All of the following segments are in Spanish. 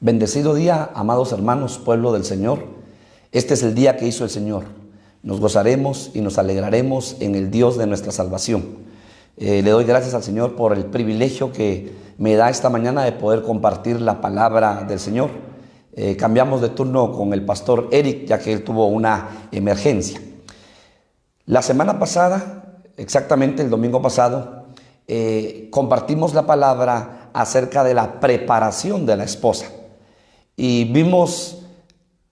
Bendecido día, amados hermanos, pueblo del Señor. Este es el día que hizo el Señor. Nos gozaremos y nos alegraremos en el Dios de nuestra salvación. Le doy gracias al Señor por el privilegio que me da esta mañana de poder compartir la palabra del Señor. Cambiamos de turno con el pastor Eric, ya que él tuvo una emergencia. La semana pasada, exactamente el domingo pasado, compartimos la palabra acerca de la preparación de la esposa. Y vimos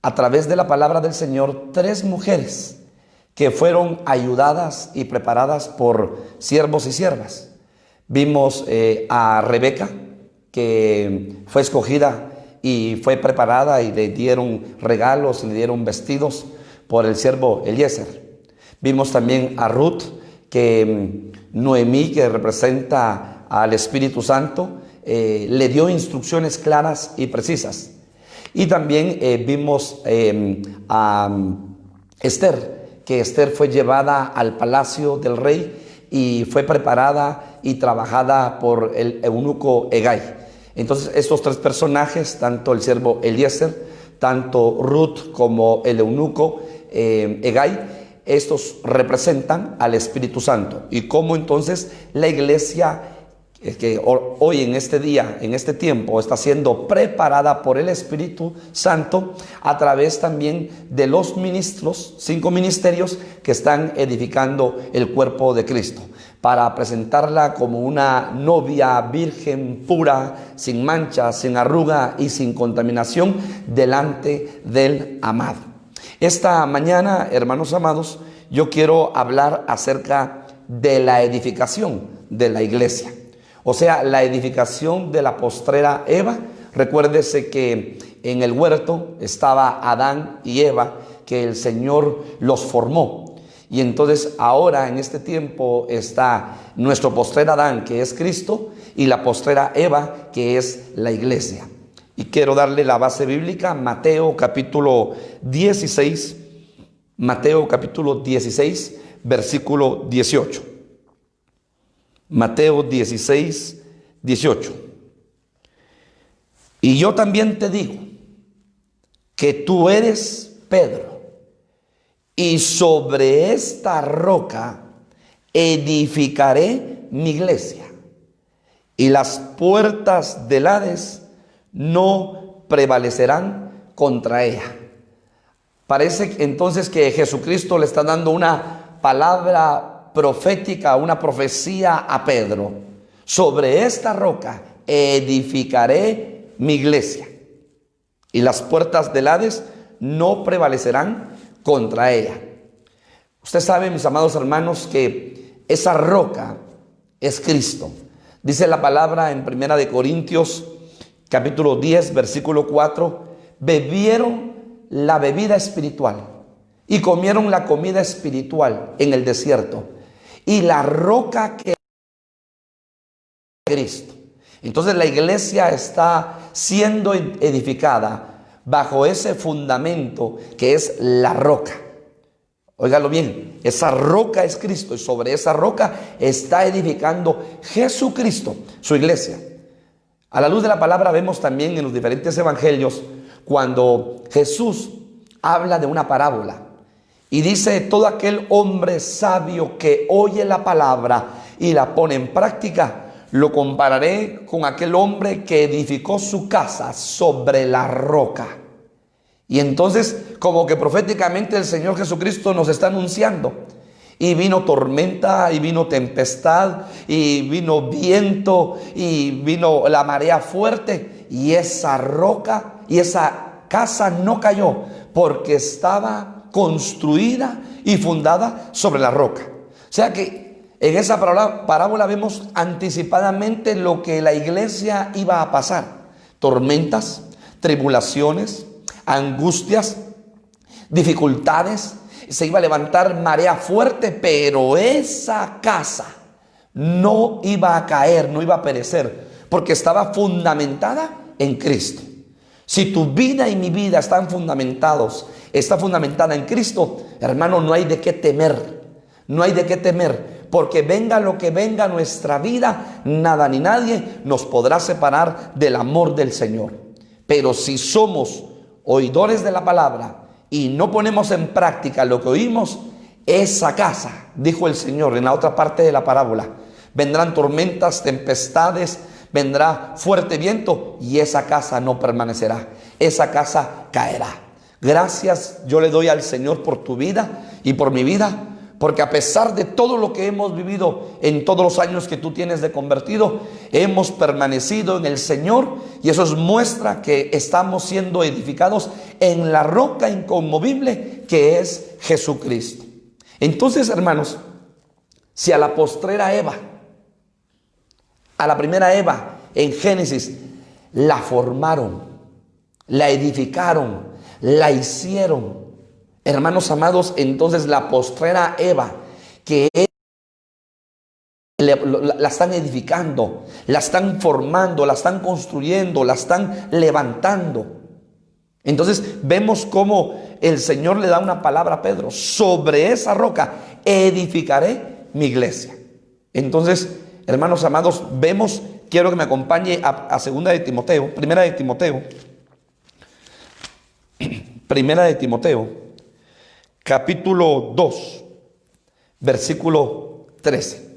a través de la palabra del Señor 3 mujeres que fueron ayudadas y preparadas por siervos y siervas. Vimos a Rebeca, que fue escogida y fue preparada y le dieron regalos y le dieron vestidos por el siervo Eliezer. Vimos también a Ruth, que Noemí, que representa al Espíritu Santo, le dio instrucciones claras y precisas. Y también vimos a Esther, que Esther fue llevada al palacio del rey y fue preparada y trabajada por el eunuco Hegai. Entonces estos 3 personajes, tanto el siervo Eliezer, tanto Ruth como el eunuco Hegai, estos representan al Espíritu Santo. Y cómo entonces la iglesia que hoy en este día, en este tiempo, está siendo preparada por el Espíritu Santo a través también de los ministros, 5 ministerios que están edificando el cuerpo de Cristo, para presentarla como una novia virgen, pura, sin mancha, sin arruga y sin contaminación delante del amado. Esta mañana, hermanos amados, yo quiero hablar acerca de la edificación de la iglesia. O sea, la edificación de la postrera Eva. Recuérdese que en el huerto estaba Adán y Eva, que el Señor los formó. Y entonces ahora en este tiempo está nuestro postrer Adán, que es Cristo, y la postrera Eva, que es la iglesia. Y quiero darle la base bíblica, Mateo capítulo 16, Mateo capítulo 16, versículo 18. Mateo 16, 18. Y yo también te digo que tú eres Pedro, y sobre esta roca edificaré mi iglesia, y las puertas del Hades no prevalecerán contra ella. Parece entonces que Jesucristo le está dando una palabra profética, una profecía a Pedro. Sobre esta roca edificaré mi iglesia, y las puertas del Hades no prevalecerán contra ella. Usted sabe, mis amados hermanos, que esa roca es Cristo. Dice la palabra en 1 Corintios capítulo 10, versículo 4, bebieron la bebida espiritual y comieron la comida espiritual en el desierto, y la roca que es Cristo. Entonces la iglesia está siendo edificada bajo ese fundamento que es la roca. Óigalo bien, esa roca es Cristo, y sobre esa roca está edificando Jesucristo su iglesia. A la luz de la palabra vemos también en los diferentes evangelios cuando Jesús habla de una parábola. Y dice, todo aquel hombre sabio que oye la palabra y la pone en práctica, lo compararé con aquel hombre que edificó su casa sobre la roca. Y entonces, como que proféticamente el Señor Jesucristo nos está anunciando. Y vino tormenta, y vino tempestad, y vino viento, y vino la marea fuerte. Y esa roca y esa casa no cayó, porque estaba construida y fundada sobre la roca. O sea que en esa parábola vemos anticipadamente lo que la iglesia iba a pasar: tormentas, tribulaciones, angustias, dificultades. Se iba a levantar marea fuerte, pero esa casa no iba a caer, no iba a perecer, porque estaba fundamentada en Cristo. Si tu vida y mi vida está fundamentada en Cristo, hermano, no hay de qué temer. No hay de qué temer, porque venga lo que venga a nuestra vida, nada ni nadie nos podrá separar del amor del Señor. Pero si somos oidores de la palabra y no ponemos en práctica lo que oímos, esa casa, dijo el Señor en la otra parte de la parábola, vendrán tormentas, tempestades, vendrá fuerte viento y esa casa no permanecerá, esa casa caerá. Gracias yo le doy al Señor por tu vida y por mi vida, porque a pesar de todo lo que hemos vivido en todos los años que tú tienes de convertido, hemos permanecido en el Señor, y eso muestra que estamos siendo edificados en la roca inconmovible que es Jesucristo. Entonces, hermanos, si a la postrera Eva, a la primera Eva en Génesis, la formaron, la edificaron, la hicieron, hermanos amados, entonces la postrera Eva, que la están edificando, la están formando, la están construyendo, la están levantando. Entonces vemos cómo el Señor le da una palabra a Pedro: sobre esa roca edificaré mi iglesia. Entonces, hermanos amados, vemos, quiero que me acompañe a segunda de Timoteo, primera de Timoteo, capítulo 2, versículo 13.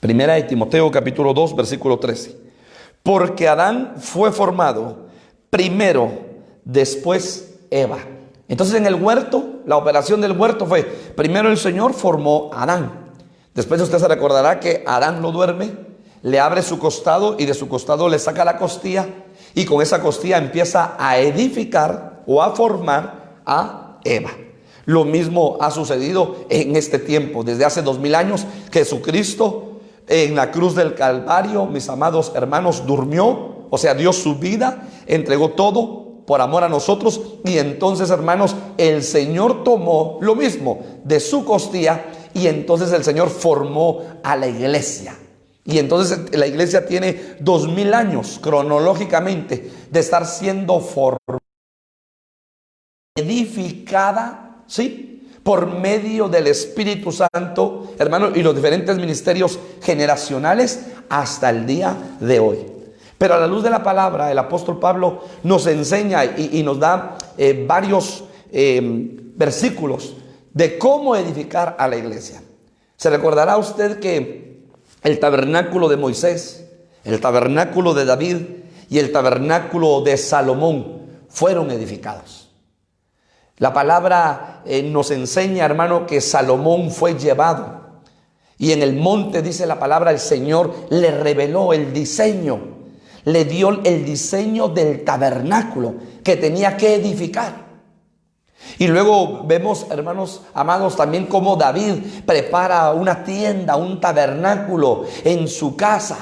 Primera de Timoteo, capítulo 2, versículo 13. Porque Adán fue formado primero, después Eva. Entonces en el huerto, la operación del huerto fue: primero el Señor formó a Adán. Después usted se recordará que Adán lo duerme, le abre su costado y de su costado le saca la costilla, y con esa costilla empieza a edificar o a formar a Eva. Lo mismo ha sucedido en este tiempo. Desde hace 2000 años, Jesucristo en la cruz del Calvario, mis amados hermanos, durmió, o sea, dio su vida, entregó todo por amor a nosotros. Y entonces, hermanos, el Señor tomó lo mismo de su costilla, y entonces el Señor formó a la iglesia. Y entonces la iglesia tiene 2000 años cronológicamente de estar siendo formada, edificada, ¿sí?, por medio del Espíritu Santo, hermano, y los diferentes ministerios generacionales hasta el día de hoy. Pero a la luz de la palabra, el apóstol Pablo nos enseña y nos da varios versículos de cómo edificar a la iglesia. Se recordará usted que el tabernáculo de Moisés, el tabernáculo de David y el tabernáculo de Salomón fueron edificados. La palabra nos enseña, hermano, que Salomón fue llevado, y en el monte, dice la palabra, el Señor le reveló el diseño, le dio el diseño del tabernáculo que tenía que edificar. Y luego vemos, hermanos amados, también cómo David prepara una tienda, un tabernáculo en su casa,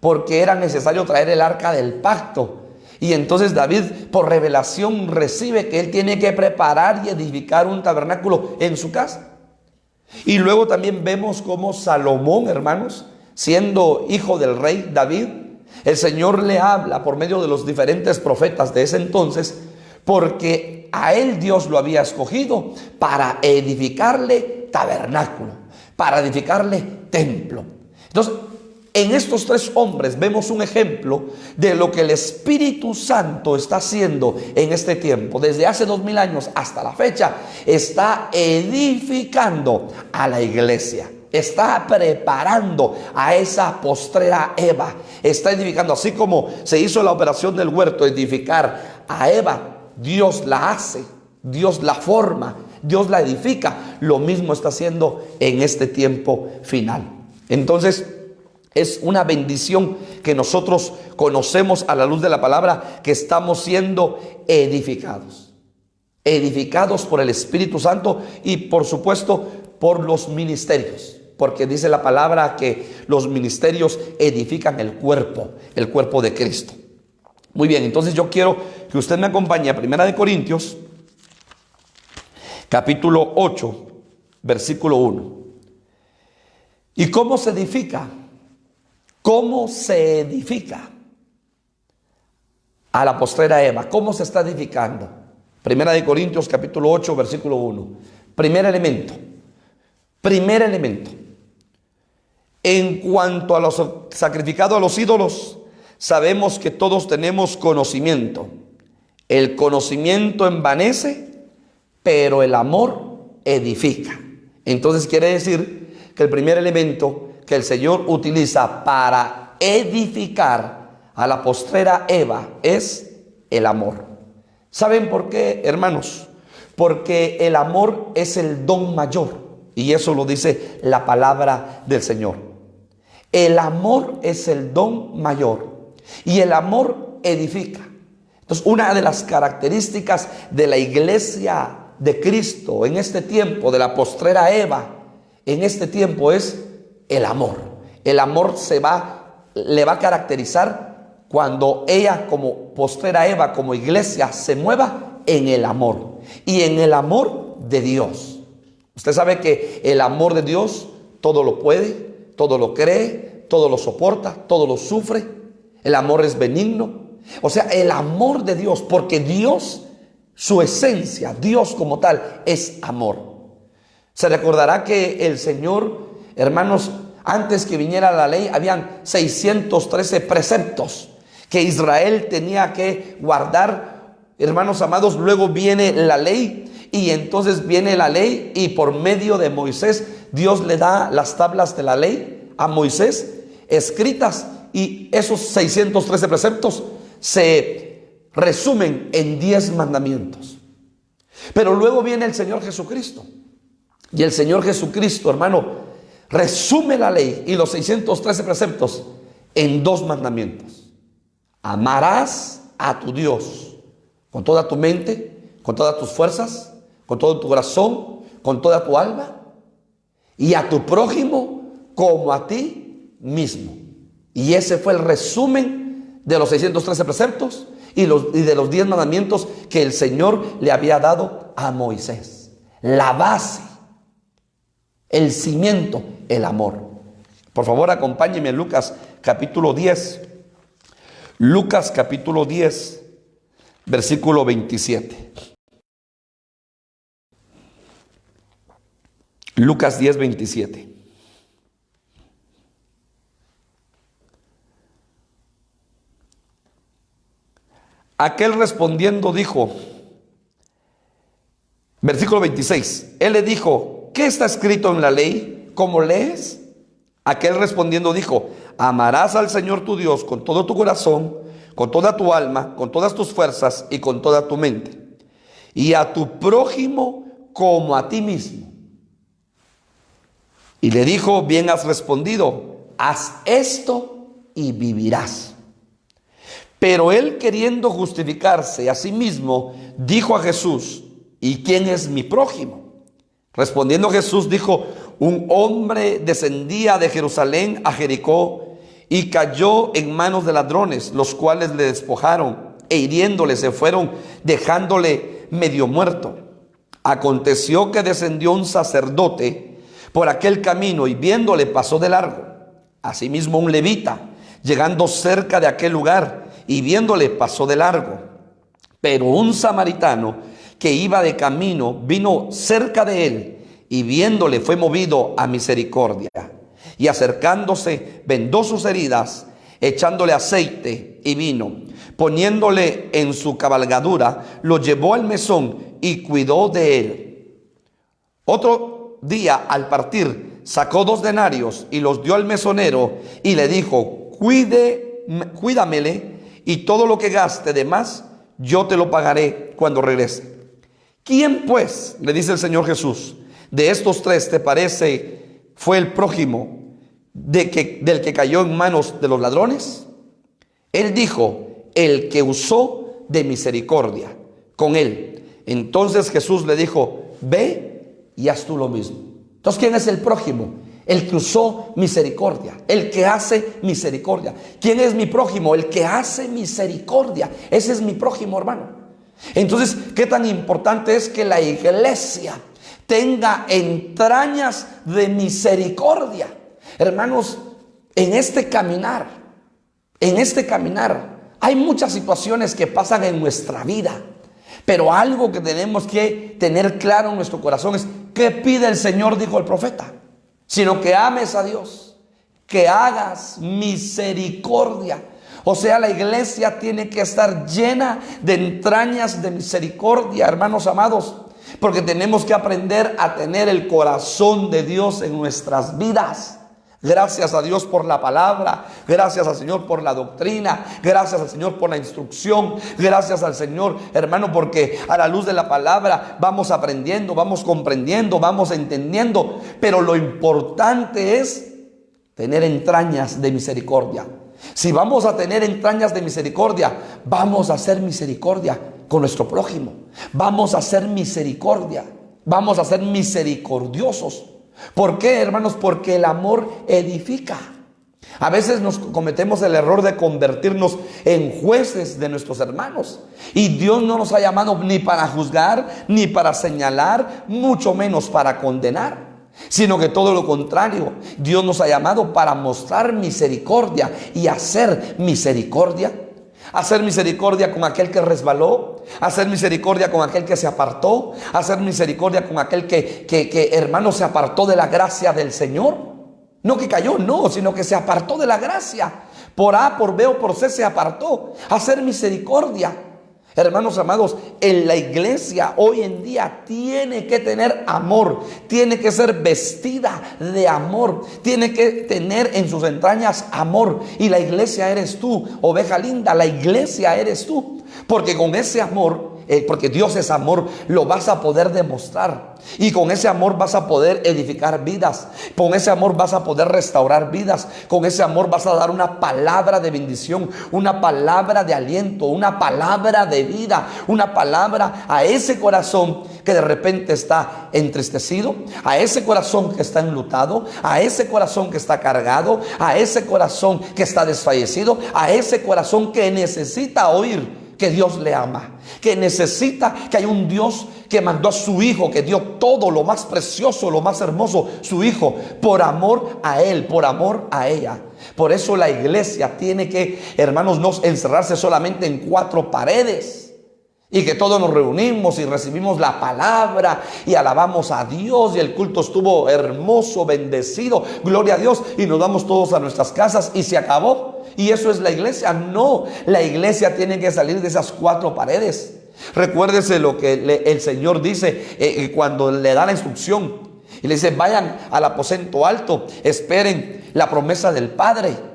porque era necesario traer el arca del pacto. Y entonces David, por revelación, recibe que él tiene que preparar y edificar un tabernáculo en su casa. Y luego también vemos cómo Salomón, hermanos, siendo hijo del rey David, el Señor le habla por medio de los diferentes profetas de ese entonces, porque a él Dios lo había escogido para edificarle tabernáculo, para edificarle templo. Entonces, en estos tres hombres vemos un ejemplo de lo que el Espíritu Santo está haciendo en este tiempo. Desde hace 2000 años hasta la fecha, está edificando a la iglesia. Está preparando a esa postrera Eva. Está edificando, así como se hizo la operación del huerto, edificar a Eva. Dios la hace, Dios la forma, Dios la edifica. Lo mismo está haciendo en este tiempo final. Entonces, es una bendición que nosotros conocemos a la luz de la palabra, que estamos siendo edificados. Edificados por el Espíritu Santo y, por supuesto, por los ministerios. Porque dice la palabra que los ministerios edifican el cuerpo de Cristo. Muy bien, entonces yo quiero que usted me acompañe a 1 Corintios, capítulo 8, versículo 1. ¿Y cómo se edifica? ¿Cómo se edifica a la postrera Eva? ¿Cómo se está edificando? 1 Corintios capítulo 8, versículo 1. Primer elemento. En cuanto a los sacrificados a los ídolos, sabemos que todos tenemos conocimiento. El conocimiento envanece, pero el amor edifica. Entonces quiere decir que el primer elemento que el Señor utiliza para edificar a la postrera Eva es el amor. ¿Saben por qué, hermanos? Porque el amor es el don mayor, y eso lo dice la palabra del Señor. El amor es el don mayor, y el amor edifica. Entonces, una de las características de la iglesia de Cristo en este tiempo, de la postrera Eva, en este tiempo es el amor. El amor le va a caracterizar cuando ella, como postrera Eva, como iglesia, se mueva en el amor, y en el amor de Dios. Usted sabe que el amor de Dios todo lo puede, todo lo cree, todo lo soporta, todo lo sufre. El amor es benigno. O sea, el amor de Dios, porque Dios, su esencia, Dios como tal, es amor. Se recordará que el Señor, hermanos, antes que viniera la ley, habían 613 preceptos que Israel tenía que guardar, hermanos amados. Luego viene la ley, y entonces viene la ley, y por medio de Moisés, Dios le da las tablas de la ley a Moisés, escritas, y esos 613 preceptos se resumen en 10 mandamientos. Pero luego viene el Señor Jesucristo, y el Señor Jesucristo, hermano, resume la ley y los 613 preceptos en 2 mandamientos. Amarás a tu Dios con toda tu mente, con todas tus fuerzas, con todo tu corazón, con toda tu alma, y a tu prójimo como a ti mismo. Y ese fue el resumen de los 613 preceptos y de los 10 mandamientos que el Señor le había dado a Moisés. La base, el cimiento, el amor. Por favor, acompáñenme a Lucas capítulo 10. Lucas capítulo 10, versículo 27. Lucas 10, 27. Aquel respondiendo dijo, versículo 26, él le dijo, ¿qué está escrito en la ley? ¿Cómo lees? Aquel respondiendo dijo, amarás al Señor tu Dios con todo tu corazón, con toda tu alma, con todas tus fuerzas y con toda tu mente, y a tu prójimo como a ti mismo. Y le dijo, bien has respondido, haz esto y vivirás. Pero él, queriendo justificarse a sí mismo, dijo a Jesús, ¿y quién es mi prójimo? Respondiendo Jesús dijo, un hombre descendía de Jerusalén a Jericó y cayó en manos de ladrones, los cuales le despojaron e hiriéndole se fueron, dejándole medio muerto. Aconteció que descendió un sacerdote por aquel camino y viéndole pasó de largo. Asimismo un levita, llegando cerca de aquel lugar y viéndole pasó de largo. Pero un samaritano que iba de camino vino cerca de él y viéndole fue movido a misericordia. Y acercándose vendó sus heridas, echándole aceite y vino, poniéndole en su cabalgadura, lo llevó al mesón y cuidó de él. Otro día al partir sacó 2 denarios y los dio al mesonero y le dijo, cuídamele, y todo lo que gaste de más yo te lo pagaré cuando regrese. ¿Quién pues, le dice el Señor Jesús, de estos 3 te parece fue el prójimo del que cayó en manos de los ladrones? Él dijo, el que usó de misericordia con él. Entonces Jesús le dijo, ve y haz tú lo mismo. Entonces, ¿quién es el prójimo? El que usó misericordia, el que hace misericordia. ¿Quién es mi prójimo? El que hace misericordia. Ese es mi prójimo, hermano. Entonces, ¿qué tan importante es que la iglesia tenga entrañas de misericordia? Hermanos, en este caminar, hay muchas situaciones que pasan en nuestra vida. Pero algo que tenemos que tener claro en nuestro corazón es, ¿qué pide el Señor? Dijo el profeta. Sino que ames a Dios, que hagas misericordia. O sea, la iglesia tiene que estar llena de entrañas de misericordia, hermanos amados, porque tenemos que aprender a tener el corazón de Dios en nuestras vidas. Gracias a Dios por la palabra, gracias al Señor por la doctrina, gracias al Señor por la instrucción, gracias al Señor, hermano, porque a la luz de la palabra vamos aprendiendo, vamos comprendiendo, vamos entendiendo, pero lo importante es tener entrañas de misericordia. Si vamos a tener entrañas de misericordia, vamos a hacer misericordia con nuestro prójimo, vamos a hacer misericordia, vamos a ser misericordiosos. ¿Por qué, hermanos? Porque el amor edifica. A veces nos cometemos el error de convertirnos en jueces de nuestros hermanos. Y Dios no nos ha llamado ni para juzgar, ni para señalar, mucho menos para condenar. Sino que todo lo contrario, Dios nos ha llamado para mostrar misericordia y hacer misericordia. Hacer misericordia con aquel que resbaló, hacer misericordia con aquel que se apartó, hacer misericordia con aquel que hermano se apartó de la gracia del Señor. No que cayó, no, sino que se apartó de la gracia. Por A, por B o por C se apartó. Hacer misericordia. Hermanos amados, en la iglesia hoy en día tiene que tener amor, tiene que ser vestida de amor, tiene que tener en sus entrañas amor. Y la iglesia eres tú, oveja linda, la iglesia eres tú. Porque con ese amor, porque Dios es amor, lo vas a poder demostrar. Y con ese amor vas a poder edificar vidas. Con ese amor vas a poder restaurar vidas. Con ese amor vas a dar una palabra de bendición, una palabra de aliento, una palabra de vida, una palabra a ese corazón que de repente está entristecido, a ese corazón que está enlutado, a ese corazón que está cargado, a ese corazón que está desfallecido, a ese corazón que necesita oír que Dios le ama, que necesita que hay un Dios que mandó a su Hijo, que dio todo lo más precioso, lo más hermoso, su Hijo, por amor a Él, por amor a ella. Por eso la iglesia tiene que, hermanos, no encerrarse solamente en 4 paredes. Y que todos nos reunimos y recibimos la palabra y alabamos a Dios y el culto estuvo hermoso, bendecido, gloria a Dios, y nos vamos todos a nuestras casas y se acabó. Y eso es la iglesia. No, la iglesia tiene que salir de esas 4 paredes. Recuérdese lo que el Señor dice cuando le da la instrucción y le dice: vayan al aposento alto, esperen la promesa del Padre.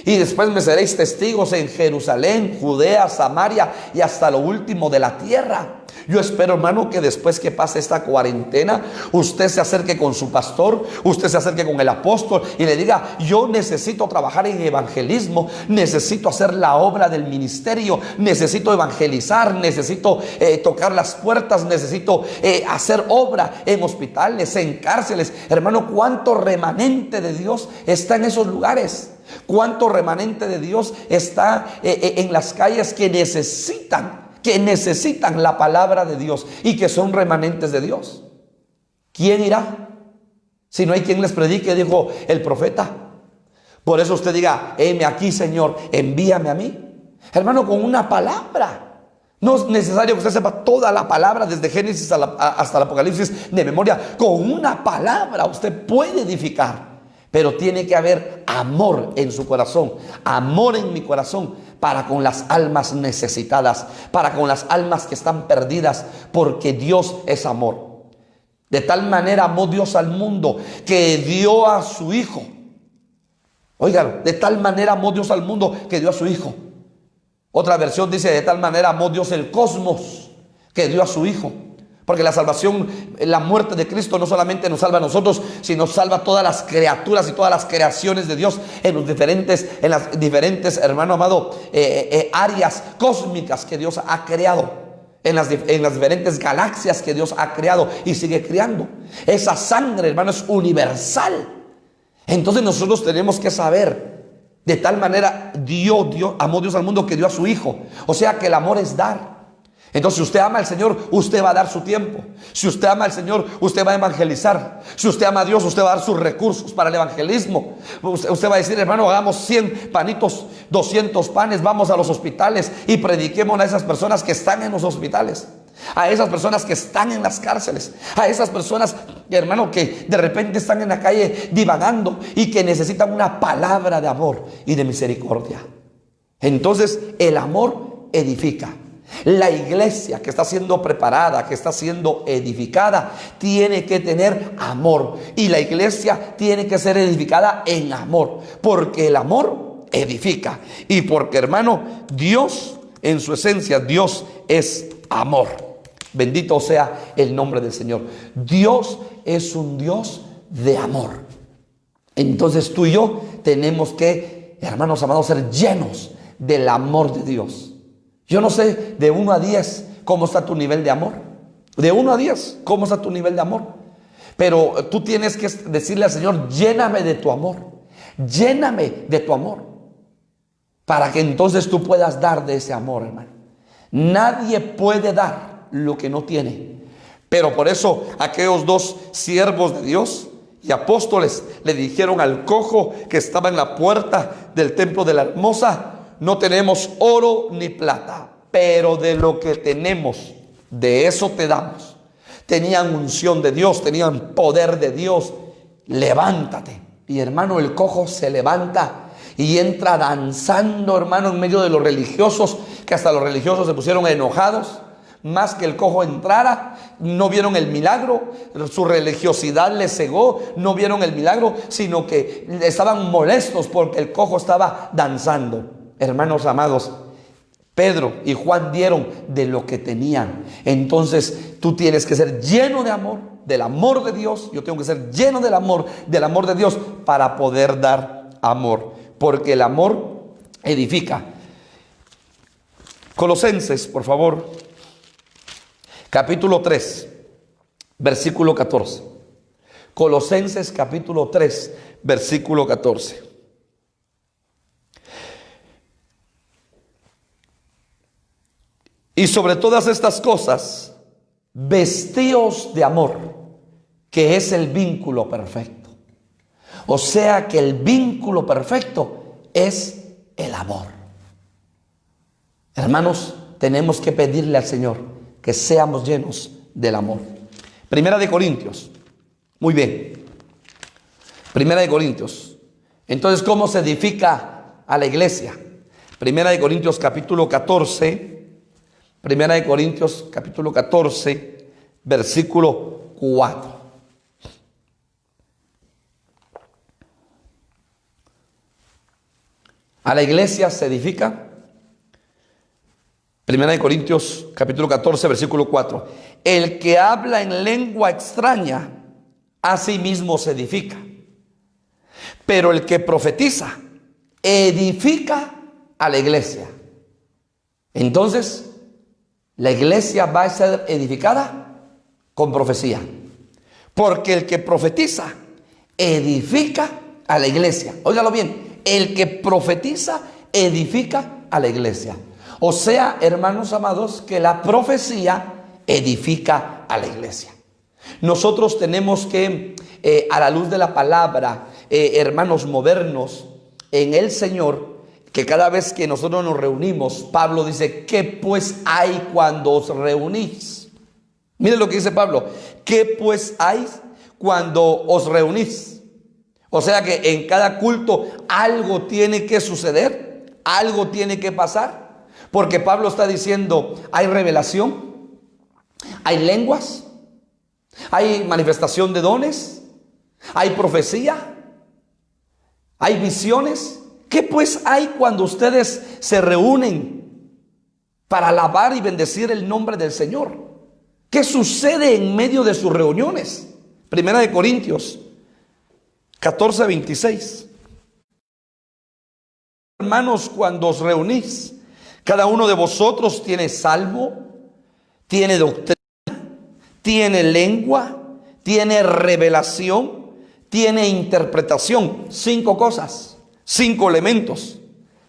Y después me seréis testigos en Jerusalén, Judea, Samaria y hasta lo último de la tierra. Yo espero, hermano, que después que pase esta cuarentena, usted se acerque con su pastor, usted se acerque con el apóstol y le diga: yo necesito trabajar en evangelismo, necesito hacer la obra del ministerio, necesito evangelizar, necesito tocar las puertas, necesito hacer obra en hospitales, en cárceles. Hermano, ¿cuánto remanente de Dios está en esos lugares? ¿Cuánto remanente de Dios está en las calles que necesitan la palabra de Dios y que son remanentes de Dios? ¿Quién irá si no hay quien les predique? Dijo el profeta. Por eso usted diga: heme aquí, Señor, envíame a mí. Hermano, con una palabra. No es necesario que usted sepa toda la palabra desde Génesis hasta el Apocalipsis de memoria. Con una palabra usted puede edificar. Pero tiene que haber amor en su corazón, amor en mi corazón, para con las almas necesitadas, para con las almas que están perdidas, porque Dios es amor. De tal manera amó Dios al mundo que dio a su Hijo. Oigan, de tal manera amó Dios al mundo que dio a su Hijo. Otra versión dice: de tal manera amó Dios el cosmos que dio a su Hijo. Porque la salvación, la muerte de Cristo no solamente nos salva a nosotros, sino salva a todas las criaturas y todas las creaciones de Dios en las diferentes, hermano amado, áreas cósmicas que Dios ha creado, en las diferentes galaxias que Dios ha creado y sigue creando. Esa sangre, hermano, es universal. Entonces nosotros tenemos que saber: de tal manera amó Dios al mundo que dio a su Hijo. O sea que el amor es dar. Entonces, si usted ama al Señor, usted va a dar su tiempo. Si usted ama al Señor, usted va a evangelizar. Si usted ama a Dios, usted va a dar sus recursos para el evangelismo. Usted va a decir, hermano, hagamos 100 panitos, 200 panes, vamos a los hospitales y prediquemos a esas personas que están en los hospitales, a esas personas que están en las cárceles, a esas personas, hermano, que de repente están en la calle divagando y que necesitan una palabra de amor y de misericordia. Entonces, el amor edifica. La iglesia que está siendo preparada, que está siendo edificada, tiene que tener amor. Y la iglesia tiene que ser edificada en amor, porque el amor edifica. Y porque, hermano, Dios, en su esencia, Dios es amor. Bendito sea el nombre del Señor. Dios es un Dios de amor. Entonces tú y yo tenemos que, hermanos amados, ser llenos del amor de Dios. Yo no sé, de 1 a 10, ¿cómo está tu nivel de amor? De 1 a 10, ¿cómo está tu nivel de amor? Pero tú tienes que decirle al Señor, lléname de tu amor. Lléname de tu amor. Para que entonces tú puedas dar de ese amor, hermano. Nadie puede dar lo que no tiene. Pero por eso aquellos 2 siervos de Dios y apóstoles le dijeron al cojo que estaba en la puerta del templo de la hermosa: no tenemos oro ni plata, pero de lo que tenemos, de eso te damos. Tenían unción de Dios, tenían poder de Dios. Levántate. Y hermano, el cojo se levanta y entra danzando, hermano, en medio de los religiosos, que hasta los religiosos se pusieron enojados. Más que el cojo entrara, no vieron el milagro, su religiosidad les cegó, no vieron el milagro, sino que estaban molestos porque el cojo estaba danzando. Hermanos amados, Pedro y Juan dieron de lo que tenían. Entonces tú tienes que ser lleno de amor, del amor de Dios. Yo tengo que ser lleno del amor de Dios para poder dar amor, porque el amor edifica. Colosenses, por favor, capítulo 3, versículo 14. Colosenses capítulo 3, versículo 14. Y sobre todas estas cosas, vestíos de amor, que es el vínculo perfecto. O sea que el vínculo perfecto es el amor. Hermanos, tenemos que pedirle al Señor que seamos llenos del amor. Primera de Corintios. Muy bien. Primera de Corintios. Entonces, ¿cómo se edifica a la iglesia? Primera de Corintios capítulo 14. Primera de Corintios capítulo 14, versículo 4. A la iglesia se edifica. Primera de Corintios capítulo 14, versículo 4. El que habla en lengua extraña, a sí mismo se edifica. Pero el que profetiza, edifica a la iglesia. Entonces, la iglesia va a ser edificada con profecía. Porque el que profetiza, edifica a la iglesia. Óigalo bien, el que profetiza, edifica a la iglesia. O sea, hermanos amados, que la profecía edifica a la iglesia. Nosotros tenemos que, a la luz de la palabra, hermanos, movernos en el Señor. Que cada vez que nosotros nos reunimos, Pablo dice, ¿qué pues hay cuando os reunís? Miren lo que dice Pablo, ¿qué pues hay cuando os reunís? O sea que en cada culto algo tiene que suceder, algo tiene que pasar, porque Pablo está diciendo, hay revelación, hay lenguas, hay manifestación de dones, hay profecía, hay visiones. ¿Qué pues hay cuando ustedes se reúnen para alabar y bendecir el nombre del Señor? ¿Qué sucede en medio de sus reuniones? Primera de Corintios 14, 26. Hermanos, cuando os reunís, cada uno de vosotros tiene salmo, tiene doctrina, tiene lengua, tiene revelación, tiene interpretación. 5 cosas. 5 elementos: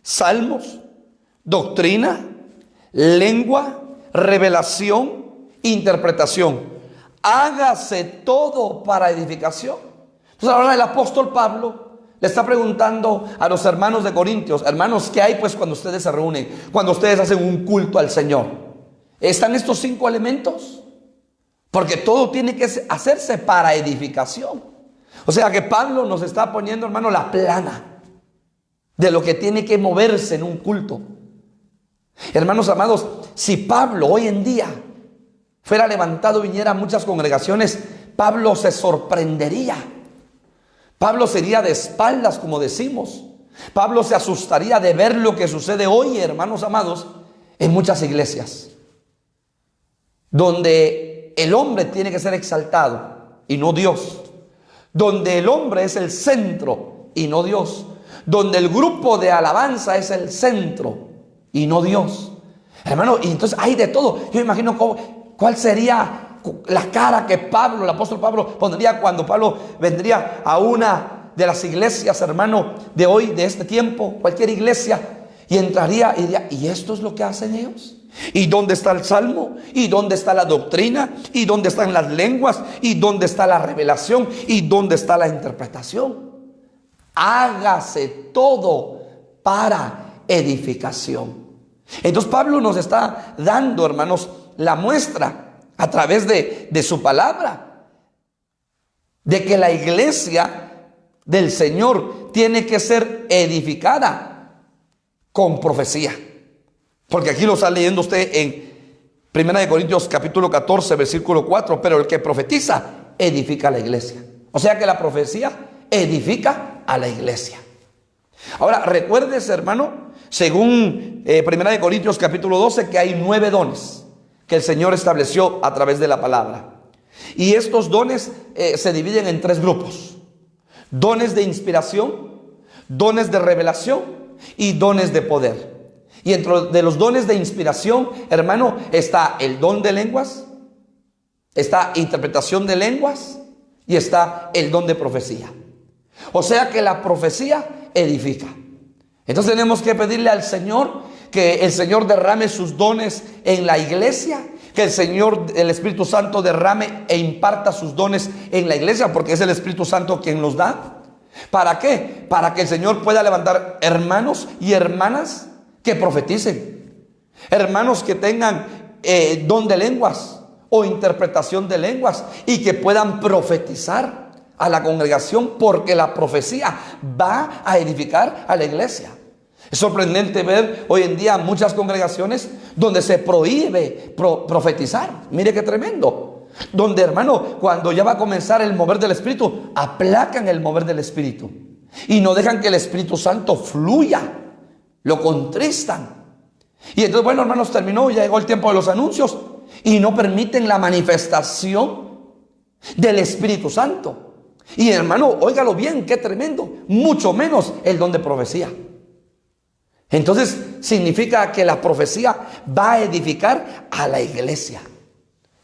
salmos, doctrina, lengua, revelación, interpretación. Hágase todo para edificación. Entonces ahora el apóstol Pablo le está preguntando a los hermanos de Corintios: hermanos, ¿qué hay pues cuando ustedes se reúnen? Cuando ustedes hacen un culto al Señor. ¿Están estos 5 elementos? Porque todo tiene que hacerse para edificación. O sea que Pablo nos está poniendo, hermano, la plana de lo que tiene que moverse en un culto. Hermanos amados, si Pablo hoy en día fuera levantado y viniera a muchas congregaciones, Pablo se sorprendería. Pablo sería de espaldas, como decimos. Pablo se asustaría de ver lo que sucede hoy, hermanos amados, en muchas iglesias, donde el hombre tiene que ser exaltado y no Dios, donde el hombre es el centro y no Dios, donde el grupo de alabanza es el centro y no Dios. Hermano, y entonces hay de todo. Yo me imagino cuál sería la cara que Pablo, el apóstol Pablo, pondría cuando Pablo vendría a una de las iglesias, hermano, de hoy, de este tiempo, cualquier iglesia, y entraría y diría: ¿y esto es lo que hacen ellos? ¿Y dónde está el salmo? ¿Y dónde está la doctrina? ¿Y dónde están las lenguas? ¿Y dónde está la revelación? ¿Y dónde está la interpretación? Hágase todo para edificación. Entonces Pablo nos está dando, hermanos, la muestra a través de su palabra, de que la iglesia del Señor tiene que ser edificada con profecía. Porque aquí lo está leyendo usted en 1 Corintios capítulo 14, versículo 4. Pero el que profetiza edifica a la iglesia. O sea que la profecía edifica a la iglesia. Ahora, recuérdese, hermano, según 1 Corintios capítulo 12, que hay 9 dones que el Señor estableció a través de la palabra. Y estos dones se dividen en 3 grupos: dones de inspiración, dones de revelación y dones de poder. Y dentro de los dones de inspiración, hermano, está el don de lenguas, está interpretación de lenguas y está el don de profecía. O sea que la profecía edifica. Entonces tenemos que pedirle al Señor que el Señor derrame sus dones en la iglesia, que el Señor, el Espíritu Santo, derrame e imparta sus dones en la iglesia, porque es el Espíritu Santo quien los da. ¿Para qué? Para que el Señor pueda levantar hermanos y hermanas que profeticen, hermanos que tengan don de lenguas o interpretación de lenguas y que puedan profetizar a la congregación, porque la profecía va a edificar a la iglesia. Es sorprendente ver hoy en día muchas congregaciones donde se prohíbe profetizar. Mire qué tremendo. Donde, hermano, cuando ya va a comenzar el mover del Espíritu, aplacan el mover del Espíritu y no dejan que el Espíritu Santo fluya, lo contristan. Y entonces, bueno, hermanos, terminó, ya llegó el tiempo de los anuncios y no permiten la manifestación del Espíritu Santo. Y hermano, óigalo bien, qué tremendo, mucho menos el don de profecía. Entonces significa que la profecía va a edificar a la iglesia,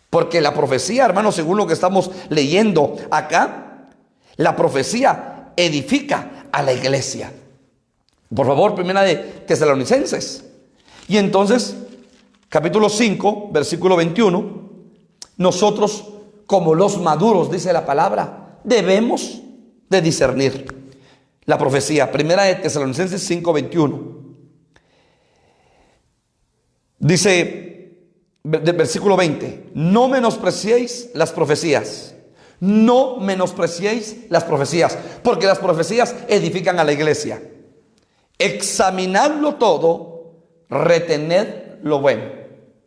porque la profecía, hermano, según lo que estamos leyendo acá, la profecía edifica a la iglesia. Por favor, 1 de Tesalonicenses. Y entonces, capítulo 5, versículo 21, nosotros como los maduros, dice la palabra, debemos de discernir la profecía. 1 de Tesalonicenses 5, 21. Dice, versículo 20, no menospreciéis las profecías. No menospreciéis las profecías, porque las profecías edifican a la iglesia. Examinadlo todo, retened lo bueno.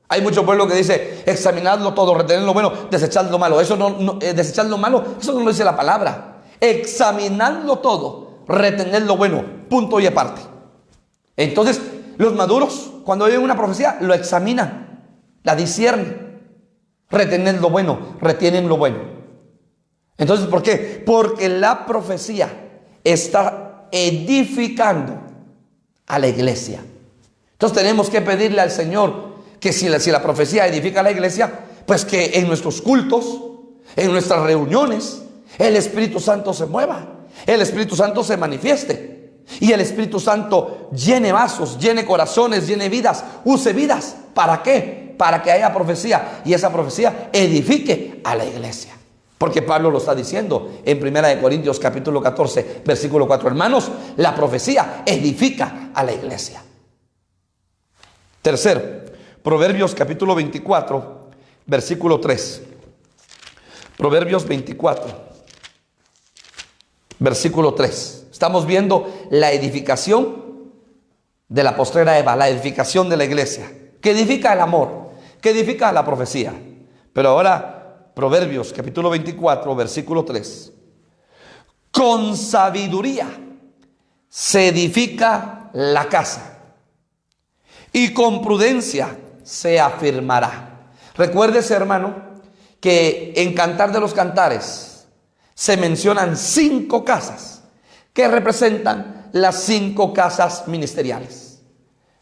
Hay mucho pueblo que dice: examinadlo todo, retened lo bueno, desechad lo malo. Eso desechad lo malo, eso no lo dice la palabra. Examinadlo todo, retened lo bueno, punto y aparte. Entonces, los maduros, cuando oyen una profecía, lo examinan, la disciernen, retened lo bueno, retienen lo bueno. Entonces, ¿por qué? Porque la profecía está edificando a la iglesia. Entonces tenemos que pedirle al Señor que si la profecía edifica a la iglesia, pues que en nuestros cultos, en nuestras reuniones, el Espíritu Santo se mueva, el Espíritu Santo se manifieste y el Espíritu Santo llene vasos, llene corazones, llene vidas, use vidas. ¿Para qué? Para que haya profecía, y esa profecía edifique a la iglesia. Porque Pablo lo está diciendo en 1 Corintios capítulo 14, versículo 4. Hermanos, la profecía edifica a la iglesia. Tercero, Proverbios capítulo 24, versículo 3. Proverbios 24, versículo 3. Estamos viendo la edificación de la postrera Eva, la edificación de la iglesia, que edifica el amor, que edifica la profecía. Pero ahora, Proverbios capítulo 24, versículo 3. Con sabiduría se edifica la casa, y con prudencia se afirmará. Recuérdese, hermano, que en Cantar de los Cantares se mencionan 5 casas que representan las 5 casas ministeriales.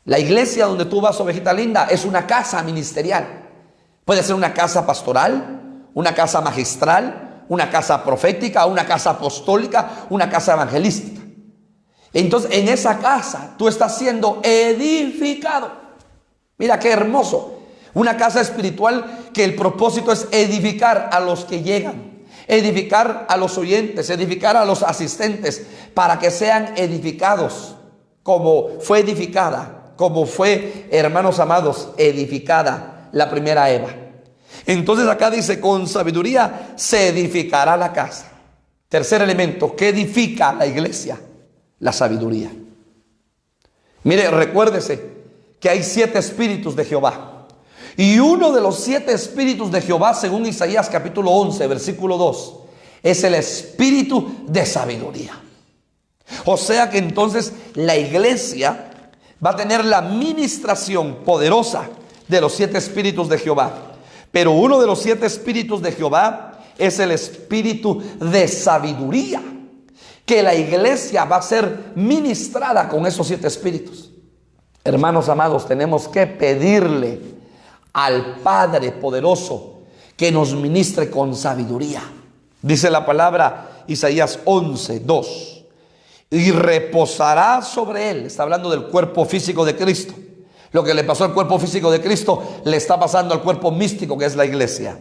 La iglesia donde tú vas, ovejita linda, es una casa ministerial. Puede ser una casa pastoral, una casa magistral, una casa profética, una casa apostólica, una casa evangelística. Entonces, en esa casa tú estás siendo edificado. Mira qué hermoso. Una casa espiritual que el propósito es edificar a los que llegan, edificar a los oyentes, edificar a los asistentes, para que sean edificados como fue edificada, como fue, hermanos amados, edificada la primera Eva. Entonces acá dice, con sabiduría se edificará la casa. Tercer elemento, ¿qué edifica la iglesia? La sabiduría. Mire, recuérdese que hay 7 espíritus de Jehová. Y uno de los 7 espíritus de Jehová, según Isaías capítulo 11, versículo 2, es el espíritu de sabiduría. O sea que entonces la iglesia va a tener la ministración poderosa de los 7 espíritus de Jehová. Pero uno de los 7 espíritus de Jehová es el espíritu de sabiduría, que la iglesia va a ser ministrada con esos 7 espíritus. Hermanos amados, tenemos que pedirle al Padre poderoso que nos ministre con sabiduría. Dice la palabra Isaías 11, 2. Y reposará sobre él. Está hablando del cuerpo físico de Cristo. Lo que le pasó al cuerpo físico de Cristo le está pasando al cuerpo místico, que es la iglesia.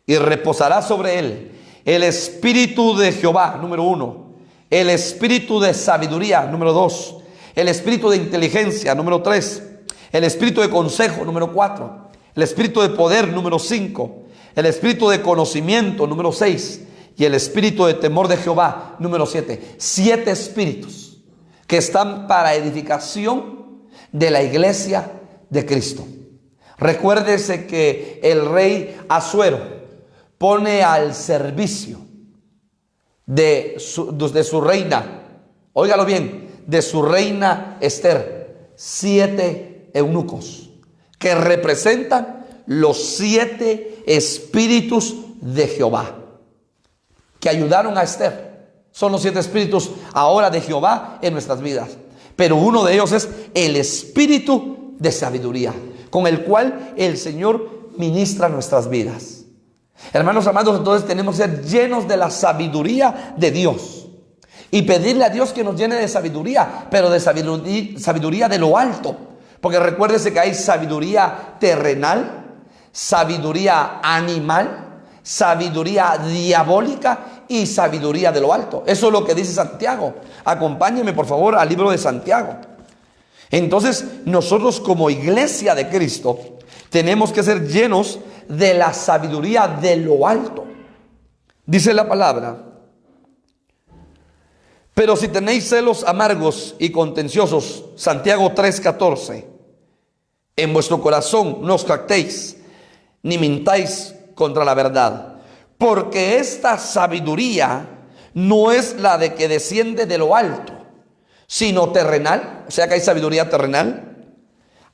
Y reposará sobre él el espíritu de Jehová, número 1. El espíritu de sabiduría, número 2. El espíritu de inteligencia, número 3. El espíritu de consejo, número 4. El espíritu de poder, número 5. El espíritu de conocimiento, número 6. Y el espíritu de temor de Jehová, número 7. 7 espíritus que están para edificación de la iglesia de Cristo. Recuérdese que el rey Asuero pone al servicio de su reina, óigalo bien, de su reina Esther, 7 eunucos que representan los 7 espíritus de Jehová que ayudaron a Esther. Son los 7 espíritus ahora de Jehová en nuestras vidas. Pero uno de ellos es el espíritu de sabiduría, con el cual el Señor ministra nuestras vidas. Hermanos amados, entonces tenemos que ser llenos de la sabiduría de Dios y pedirle a Dios que nos llene de sabiduría, pero de sabiduría de lo alto. Porque recuérdese que hay sabiduría terrenal, sabiduría animal, sabiduría diabólica y sabiduría de lo alto. Eso es lo que dice Santiago. Acompáñenme por favor al libro de Santiago. Entonces nosotros como iglesia de Cristo tenemos que ser llenos de la sabiduría de lo alto. Dice la palabra: pero si tenéis celos amargos y contenciosos, Santiago 3:14, en vuestro corazón no os jactéis, ni mintáis contra la verdad, porque esta sabiduría no es la de que desciende de lo alto, sino terrenal. O sea que hay sabiduría terrenal,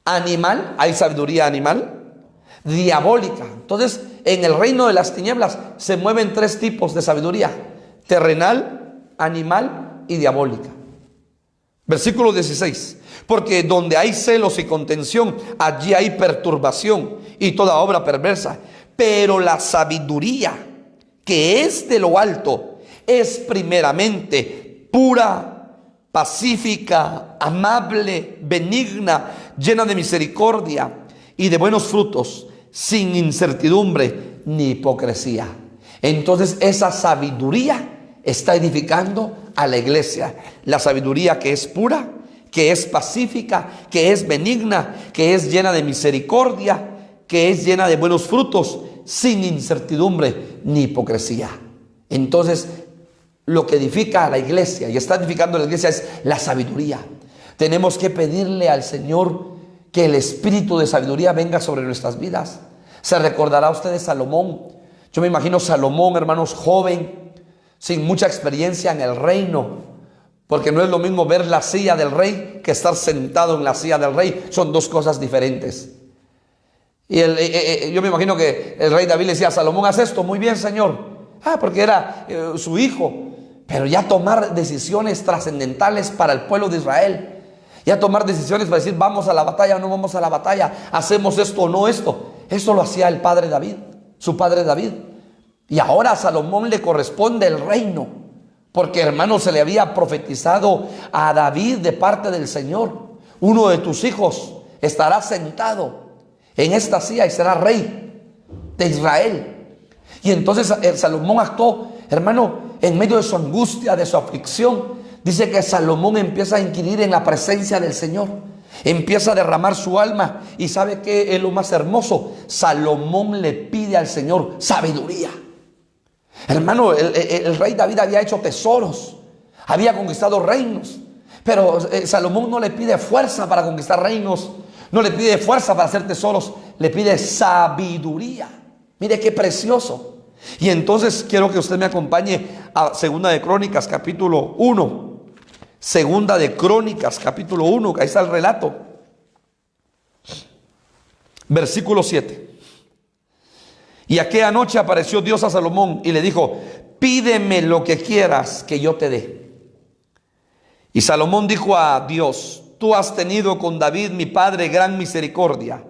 animal, hay sabiduría animal, diabólica. Entonces, en el reino de las tinieblas se mueven 3 tipos de sabiduría: terrenal, animal y diabólica. Versículo 16: porque donde hay celos y contención, allí hay perturbación y toda obra perversa. Pero la sabiduría que es de lo alto es primeramente pura, pacífica, amable, benigna, llena de misericordia y de buenos frutos, sin incertidumbre ni hipocresía. Entonces esa sabiduría está edificando a la iglesia. La sabiduría que es pura, que es pacífica, que es benigna, que es llena de misericordia, que es llena de buenos frutos, sin incertidumbre ni hipocresía. Entonces, lo que edifica a la iglesia y está edificando a la iglesia es la sabiduría. Tenemos que pedirle al Señor que el espíritu de sabiduría venga sobre nuestras vidas. Se recordará usted de Salomón. Yo me imagino Salomón, hermanos, joven, sin mucha experiencia en el reino, porque no es lo mismo ver la silla del rey que estar sentado en la silla del rey. Son dos cosas diferentes. Y yo me imagino que el rey David le decía a Salomón: haz esto. Muy bien, Señor. Porque era su hijo. Pero ya tomar decisiones trascendentales para el pueblo de Israel, ya tomar decisiones para decir vamos a la batalla o no vamos a la batalla, hacemos esto o no esto, eso lo hacía el padre David, su padre David. Y ahora a Salomón le corresponde el reino, porque, hermano, se le había profetizado a David de parte del Señor: uno de tus hijos estará sentado en esta silla y será rey de Israel. Y entonces Salomón actuó, hermano, en medio de su angustia, de su aflicción. Dice que Salomón empieza a inquirir en la presencia del Señor, empieza a derramar su alma. Y ¿sabe qué es lo más hermoso? Salomón le pide al Señor sabiduría. Hermano, el rey David había hecho tesoros, había conquistado reinos, pero Salomón no le pide fuerza para conquistar reinos, no le pide fuerza para hacer tesoros, le pide sabiduría. Mire qué precioso. Y entonces quiero que usted me acompañe a Segunda de Crónicas capítulo 1. Segunda de Crónicas capítulo 1, que ahí está el relato. Versículo 7. Y aquella noche apareció Dios a Salomón y le dijo: pídeme lo que quieras que yo te dé. Y Salomón dijo a Dios: tú has tenido con David mi padre gran misericordia,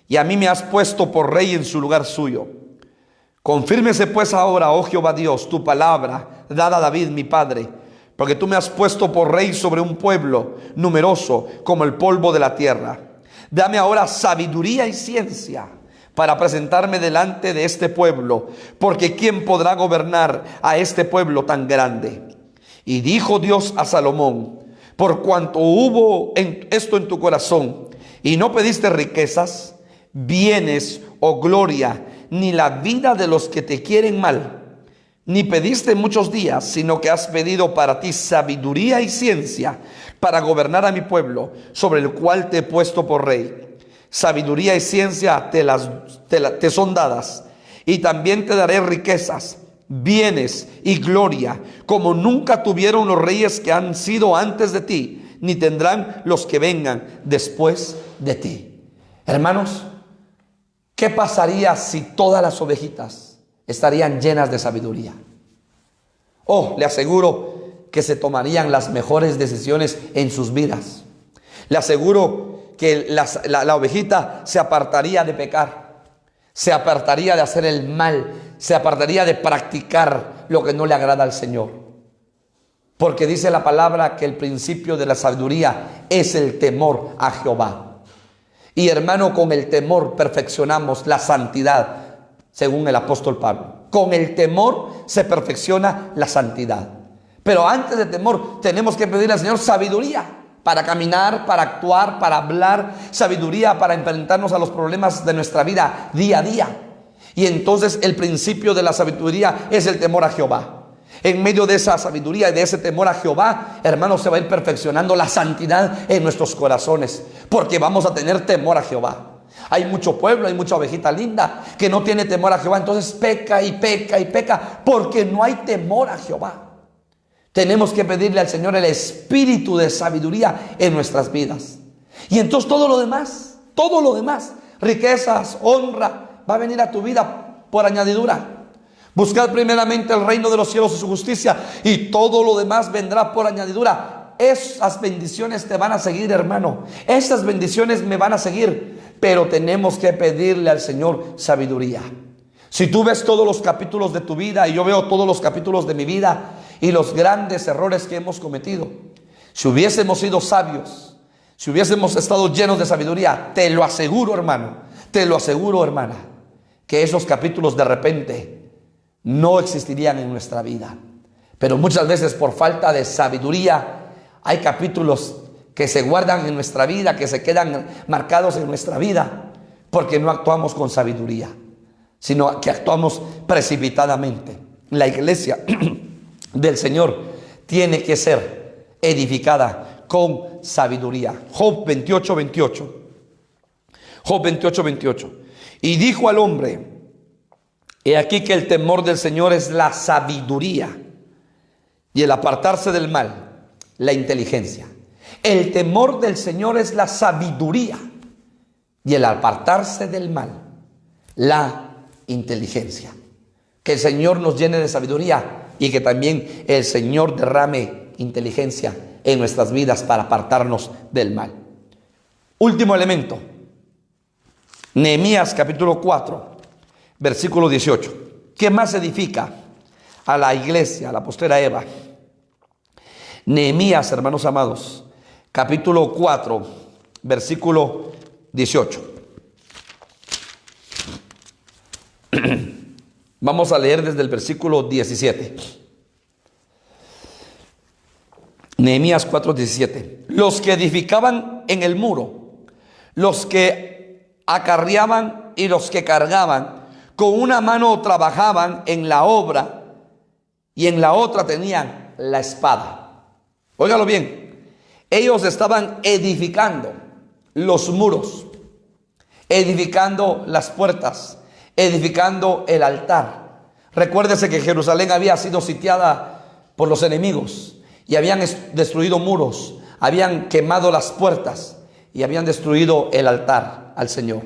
y a mí me has puesto por rey en su lugar suyo. Confírmese pues ahora, oh Jehová Dios, tu palabra dada a David mi padre, porque tú me has puesto por rey sobre un pueblo numeroso como el polvo de la tierra. Dame ahora sabiduría y ciencia para presentarme delante de este pueblo, porque ¿quién podrá gobernar a este pueblo tan grande? Y dijo Dios a Salomón: por cuanto hubo esto en tu corazón, y no pediste riquezas, bienes o gloria, ni la vida de los que te quieren mal, ni pediste muchos días, sino que has pedido para ti sabiduría y ciencia para gobernar a mi pueblo, sobre el cual te he puesto por rey. Sabiduría y ciencia te son dadas, y también te daré riquezas, bienes y gloria, como nunca tuvieron los reyes que han sido antes de ti, ni tendrán los que vengan después de ti. Hermanos, ¿qué pasaría si todas las ovejitas estarían llenas de sabiduría? Oh, le aseguro que se tomarían las mejores decisiones en sus vidas. Le aseguro que la ovejita se apartaría de pecar, se apartaría de hacer el mal, se apartaría de practicar lo que no le agrada al Señor. Porque dice la palabra que el principio de la sabiduría es el temor a Jehová. Y, hermano, con el temor perfeccionamos la santidad, según el apóstol Pablo. Con el temor se perfecciona la santidad. Pero antes de temor tenemos que pedirle al Señor sabiduría para caminar, para actuar, para hablar, sabiduría para enfrentarnos a los problemas de nuestra vida día a día. Y entonces el principio de la sabiduría es el temor a Jehová. En medio de esa sabiduría y de ese temor a Jehová, hermanos, se va a ir perfeccionando la santidad en nuestros corazones, porque vamos a tener temor a Jehová. Hay mucho pueblo, hay mucha ovejita linda que no tiene temor a Jehová, entonces peca y peca y peca, porque no hay temor a Jehová. Tenemos que pedirle al Señor el espíritu de sabiduría en nuestras vidas. Y entonces todo lo demás, riquezas, honra, va a venir a tu vida por añadidura. Buscad primeramente el reino de los cielos y su justicia, y todo lo demás vendrá por añadidura. Esas bendiciones te van a seguir, hermano. Esas bendiciones me van a seguir. Pero tenemos que pedirle al Señor sabiduría. Si tú ves todos los capítulos de tu vida, y yo veo todos los capítulos de mi vida, y los grandes errores que hemos cometido, si hubiésemos sido sabios, si hubiésemos estado llenos de sabiduría, te lo aseguro, hermano, Te lo aseguro, hermana, que esos capítulos de repente no existirían en nuestra vida. Pero muchas veces por falta de sabiduría hay capítulos que se guardan en nuestra vida, que se quedan marcados en nuestra vida, porque no actuamos con sabiduría, sino que actuamos precipitadamente. La iglesia del Señor tiene que ser edificada con sabiduría. Job 28, 28. Job 28, 28. Y dijo al hombre: he aquí que el temor del Señor es la sabiduría, y el apartarse del mal, la inteligencia. El temor del Señor es la sabiduría, y el apartarse del mal, la inteligencia. Que el Señor nos llene de sabiduría y que también el Señor derrame inteligencia en nuestras vidas para apartarnos del mal. Último elemento. Nehemías capítulo 4, versículo 18. ¿Qué más edifica a la iglesia, a la postera Eva? Nehemías, hermanos amados, capítulo 4, versículo 18. Vamos a leer desde el versículo 17. Nehemías 4, 17. Los que edificaban en el muro, los que acarreaban y los que cargaban, con una mano trabajaban en la obra y en la otra tenían la espada. Óigalo bien, ellos estaban edificando los muros, edificando las puertas, edificando el altar. Recuérdese que Jerusalén había sido sitiada por los enemigos y habían destruido muros, habían quemado las puertas y habían destruido el altar al Señor.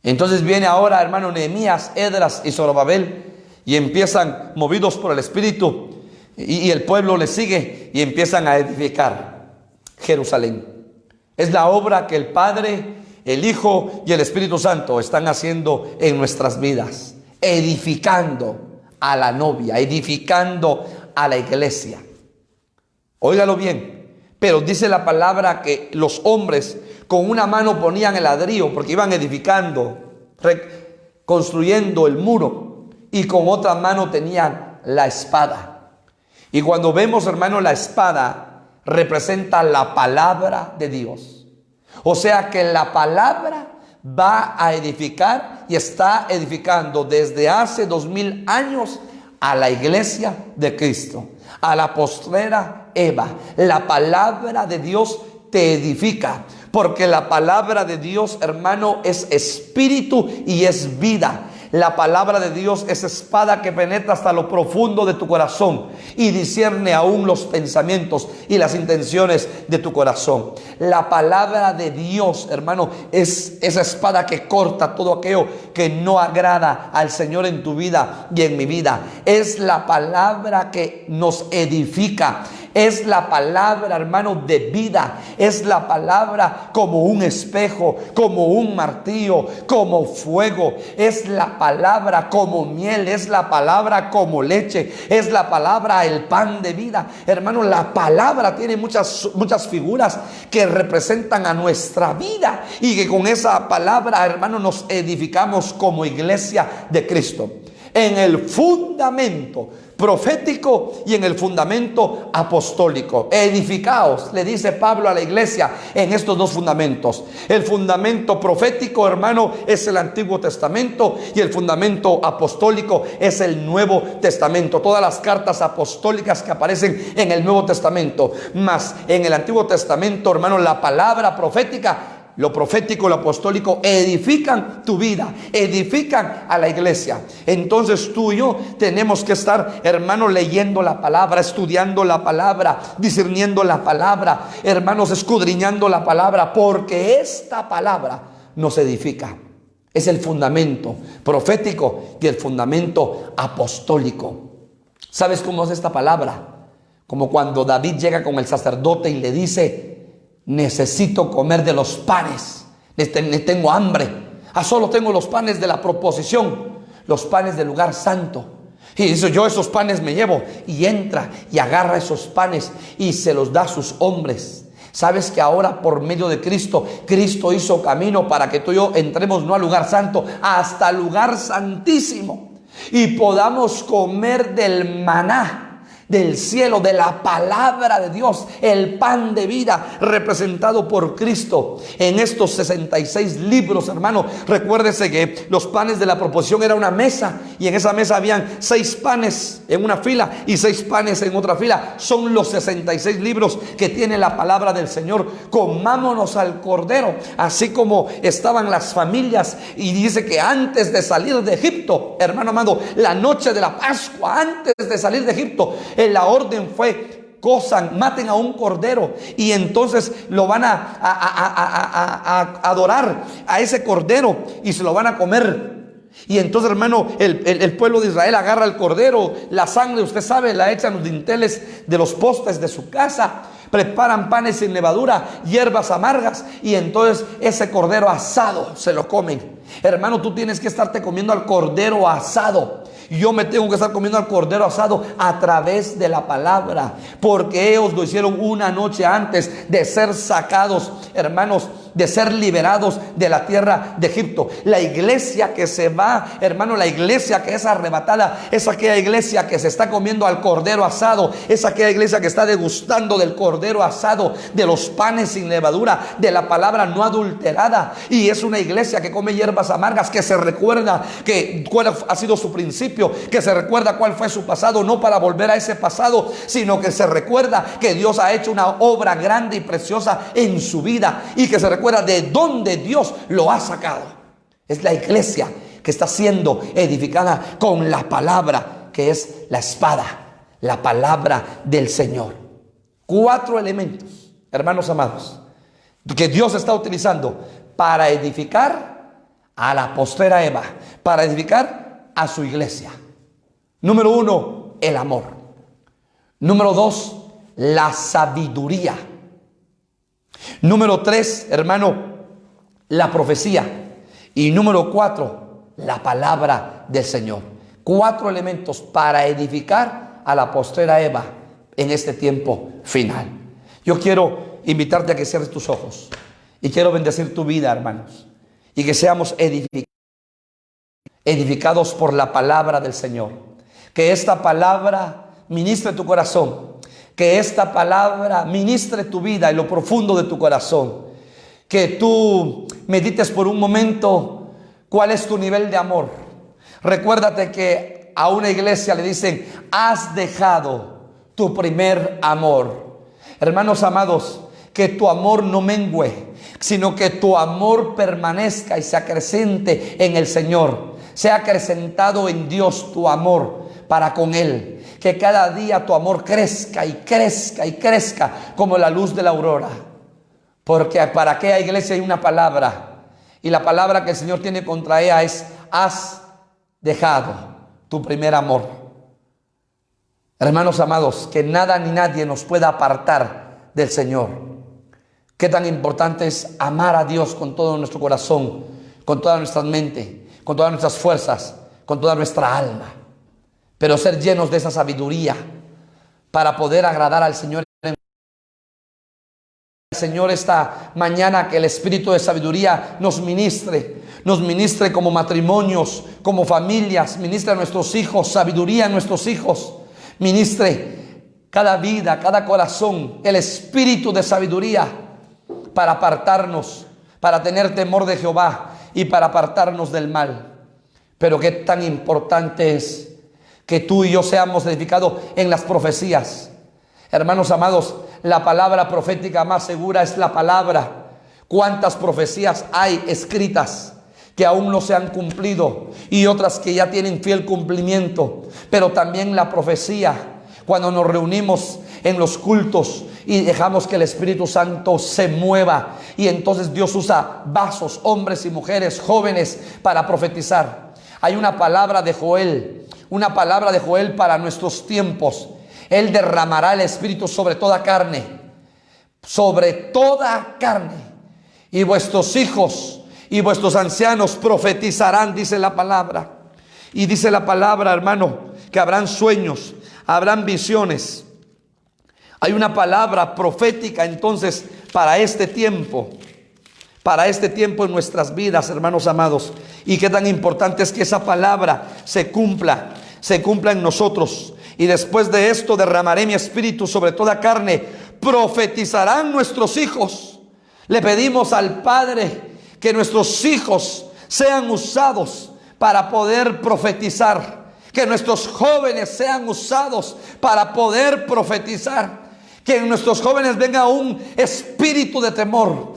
Entonces viene ahora, hermano, Nehemías, Esdras y Zorobabel, y empiezan, movidos por el Espíritu, y el pueblo les sigue y empiezan a edificar Jerusalén. Es la obra que el Padre, el Hijo y el Espíritu Santo están haciendo en nuestras vidas, edificando a la novia, edificando a la iglesia. Óigalo bien, pero dice la palabra que los hombres con una mano ponían el ladrillo porque iban edificando, construyendo el muro, y con otra mano tenían la espada. Y cuando vemos, hermano, la espada representa la palabra de Dios. O sea que la palabra va a edificar y está edificando desde hace 2000 años a la iglesia de Cristo, a la postrera Eva. La palabra de Dios te edifica, porque la palabra de Dios, hermano, es espíritu y es vida. La palabra de Dios es espada que penetra hasta lo profundo de tu corazón y discierne aún los pensamientos y las intenciones de tu corazón. La palabra de Dios, hermano, es esa espada que corta todo aquello que no agrada al Señor en tu vida y en mi vida. Es la palabra que nos edifica. Es la palabra, hermano, de vida. Es la palabra como un espejo, como un martillo, como fuego. Es la palabra como miel. Es la palabra como leche. Es la palabra el pan de vida. Hermano, la palabra tiene muchas figuras que representan a nuestra vida. Y que con esa palabra, hermano, nos edificamos como iglesia de Cristo. En el fundamento profético y en el fundamento apostólico. Edificaos, le dice Pablo a la iglesia, en estos dos fundamentos. El fundamento profético, hermano, es el Antiguo Testamento, y el fundamento apostólico es el Nuevo Testamento. Todas las cartas apostólicas que aparecen en el Nuevo Testamento. Mas en el Antiguo Testamento, hermano, la palabra profética, lo profético, lo apostólico, edifican tu vida, edifican a la iglesia. Entonces tú y yo tenemos que estar, hermano, leyendo la palabra, estudiando la palabra, discerniendo la palabra, hermanos, escudriñando la palabra, porque esta palabra nos edifica. Es el fundamento profético y el fundamento apostólico. ¿Sabes cómo es esta palabra? Como cuando David llega con el sacerdote y le dice: necesito comer de los panes, tengo hambre, solo tengo los panes de la proposición, los panes del lugar santo. Y dice: yo esos panes me llevo. Y entra y agarra esos panes y se los da a sus hombres, Sabes que ahora por medio de Cristo, Cristo hizo camino para que tú y yo entremos no al lugar santo, hasta el lugar santísimo, y podamos comer del maná del cielo, de la palabra de Dios, el pan de vida representado por Cristo en estos 66 libros, hermano. Recuérdese que los panes de la proposición era una mesa, y en esa mesa habían 6 panes en una fila y 6 panes en otra fila. Son los 66 libros que tiene la palabra del Señor. Comámonos al Cordero, así como estaban las familias, y dice que antes de salir de Egipto, hermano amado, la noche de la Pascua, antes de salir de Egipto, la orden fue: maten a un cordero, y entonces lo van a adorar a ese cordero y se lo van a comer. Y entonces, hermano, el pueblo de Israel agarra el cordero, la sangre, usted sabe, la echan los dinteles de los postes de su casa, preparan panes sin levadura, hierbas amargas, y entonces ese cordero asado se lo comen. Hermano, tú tienes que estarte comiendo al cordero asado. Yo me tengo que estar comiendo al cordero asado a través de la palabra, porque ellos lo hicieron una noche antes de ser sacados, hermanos, de ser liberados de la tierra de Egipto. La iglesia que se va, hermano, la iglesia que es arrebatada, es aquella iglesia que se está comiendo al cordero asado, es aquella iglesia que está degustando del cordero asado, de los panes sin levadura, de la palabra no adulterada. Y es una iglesia que come hierbas amargas, que se recuerda cuál ha sido su principio, que se recuerda cuál fue su pasado, no para volver a ese pasado, sino que se recuerda que Dios ha hecho una obra grande y preciosa en su vida, y que se recuerda de dónde Dios lo ha sacado. Es la iglesia que está siendo edificada con la palabra, que es la espada, la palabra del Señor. 4 elementos, hermanos amados, que Dios está utilizando para edificar a la postrera Eva, para edificar a su iglesia. Número 1, el amor. Número 2, la sabiduría. Número 3, hermano, la profecía. Y número 4, la palabra del Señor. 4 elementos para edificar a la postrera Eva en este tiempo final. Yo quiero invitarte a que cierres tus ojos, y quiero bendecir tu vida, hermanos, y que seamos edificados por la palabra del Señor. Que esta palabra ministre tu corazón, que esta palabra ministre tu vida en lo profundo de tu corazón. Que tú medites por un momento cuál es tu nivel de amor. Recuérdate que a una iglesia le dicen: has dejado tu primer amor. Hermanos amados, que tu amor no mengüe, sino que tu amor permanezca y se acrecente en el Señor. Sea acrecentado en Dios tu amor para con Él. Que cada día tu amor crezca y crezca y crezca como la luz de la aurora. Porque para aquella iglesia hay una palabra, y la palabra que el Señor tiene contra ella es: has dejado tu primer amor. Hermanos amados, que nada ni nadie nos pueda apartar del Señor. Qué tan importante es amar a Dios con todo nuestro corazón, con toda nuestra mente, con todas nuestras fuerzas, con toda nuestra alma. Pero ser llenos de esa sabiduría para poder agradar al Señor. Señor, esta mañana que el espíritu de sabiduría nos ministre como matrimonios, como familias, ministre a nuestros hijos, sabiduría a nuestros hijos, ministre cada vida, cada corazón, el espíritu de sabiduría para apartarnos, para tener temor de Jehová y para apartarnos del mal. Pero qué tan importante es que tú y yo seamos edificados en las profecías. Hermanos amados, la palabra profética más segura es la palabra. ¿Cuántas profecías hay escritas que aún no se han cumplido, y otras que ya tienen fiel cumplimiento? Pero también la profecía, cuando nos reunimos en los cultos y dejamos que el Espíritu Santo se mueva, y entonces Dios usa vasos, hombres y mujeres, jóvenes, para profetizar. Hay una palabra de Joel para nuestros tiempos. Él derramará el Espíritu sobre toda carne, y vuestros hijos y vuestros ancianos profetizarán, dice la palabra. Y dice la palabra, hermano, que habrán sueños, habrán visiones. Hay una palabra profética entonces para este tiempo en nuestras vidas, hermanos amados. Y qué tan importante es que esa palabra se cumpla en nosotros. Y después de esto derramaré mi espíritu sobre toda carne, profetizarán nuestros hijos. Le pedimos al Padre que nuestros hijos sean usados para poder profetizar, que nuestros jóvenes sean usados para poder profetizar, que en nuestros jóvenes venga un espíritu de temor,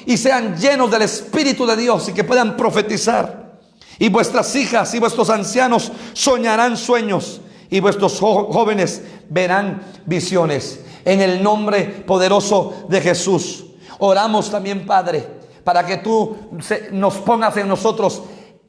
y sean llenos del Espíritu de Dios y que puedan profetizar. Y vuestras hijas y vuestros ancianos soñarán sueños, y vuestros jóvenes verán visiones. En el nombre poderoso de Jesús oramos también, Padre, para que tú nos pongas en nosotros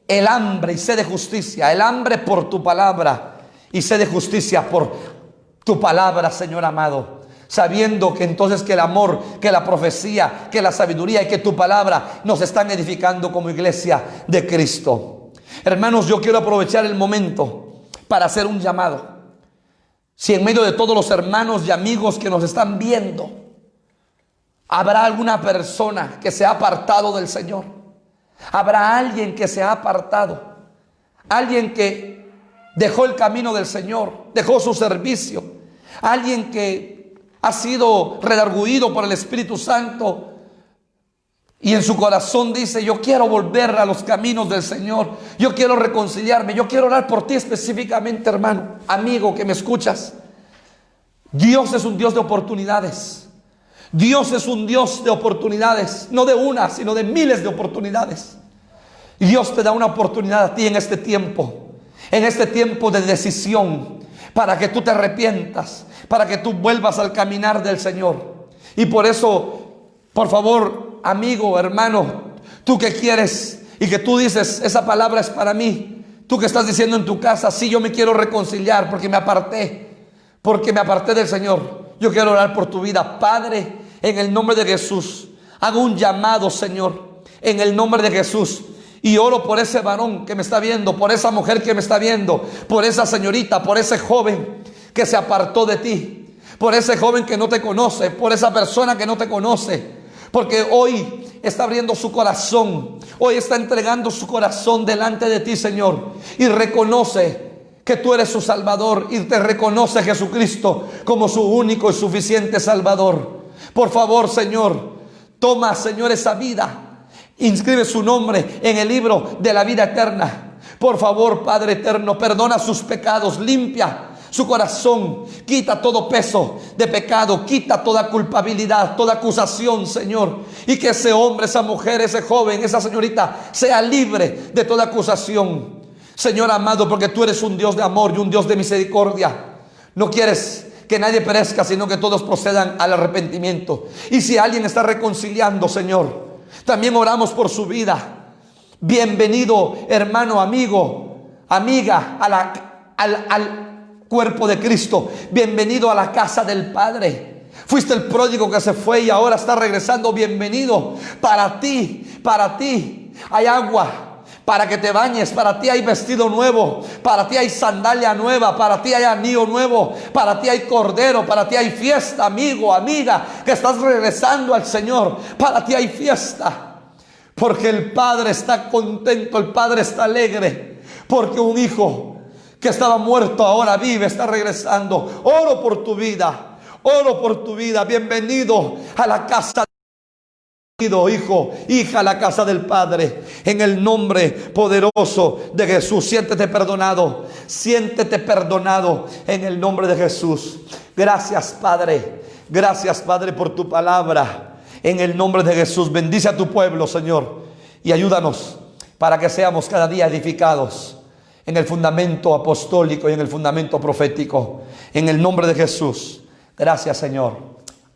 el hambre y sed de justicia, el hambre por tu palabra y sed de justicia por tu palabra, Señor amado. Sabiendo que entonces que el amor, que la profecía, que la sabiduría y que tu palabra nos están edificando como iglesia de Cristo. Hermanos, yo quiero aprovechar el momento para hacer un llamado. Si en medio de todos los hermanos y amigos que nos están viendo, habrá alguna persona que se ha apartado del Señor, habrá alguien que se ha apartado, alguien que dejó el camino del Señor, dejó su servicio, alguien que ha sido redarguido por el Espíritu Santo y en su corazón dice: yo quiero volver a los caminos del Señor, yo quiero reconciliarme, yo quiero orar por ti específicamente, hermano, amigo que me escuchas. Dios es un Dios de oportunidades. Dios es un Dios de oportunidades, no de una, sino de miles de oportunidades. Y Dios te da una oportunidad a ti en este tiempo de decisión, para que tú te arrepientas, para que tú vuelvas al caminar del Señor. Y por eso, por favor, amigo, hermano, tú que quieres y que tú dices: esa palabra es para mí. Tú que estás diciendo en tu casa: sí, yo me quiero reconciliar porque me aparté del Señor. Yo quiero orar por tu vida. Padre, en el nombre de Jesús, hago un llamado, Señor, en el nombre de Jesús. Y oro por ese varón que me está viendo, por esa mujer que me está viendo, por esa señorita, por ese joven que se apartó de ti, por ese joven que no te conoce, por esa persona que no te conoce. Porque hoy está abriendo su corazón, hoy está entregando su corazón delante de ti, Señor. Y reconoce que tú eres su Salvador, y te reconoce Jesucristo como su único y suficiente Salvador. Por favor, Señor, toma, Señor, esa vida. Inscribe su nombre en el libro de la vida eterna. Por favor, Padre eterno, perdona sus pecados, limpia su corazón, quita todo peso de pecado, quita toda culpabilidad, toda acusación, Señor. Y que ese hombre, esa mujer, ese joven, esa señorita sea libre de toda acusación, Señor amado, porque tú eres un Dios de amor y un Dios de misericordia. No quieres que nadie perezca, sino que todos procedan al arrepentimiento. Y si alguien está reconciliando, Señor, también oramos por su vida. Bienvenido, hermano, amigo, amiga, al cuerpo de Cristo. Bienvenido a la casa del Padre. Fuiste el pródigo que se fue y ahora está regresando. Bienvenido. Para ti hay agua para que te bañes, para ti hay vestido nuevo, para ti hay sandalia nueva, para ti hay anillo nuevo, para ti hay cordero, para ti hay fiesta, amigo, amiga, que estás regresando al Señor. Para ti hay fiesta, porque el Padre está contento, el Padre está alegre, porque un hijo que estaba muerto ahora vive, está regresando. Oro por tu vida, bienvenido a la casa. Hijo, hija, a la casa del Padre, en el nombre poderoso de Jesús. Siéntete perdonado en el nombre de Jesús. Gracias, Padre, por tu palabra. En el nombre de Jesús, bendice a tu pueblo, Señor, y ayúdanos para que seamos cada día edificados en el fundamento apostólico y en el fundamento profético. En el nombre de Jesús. Gracias, Señor.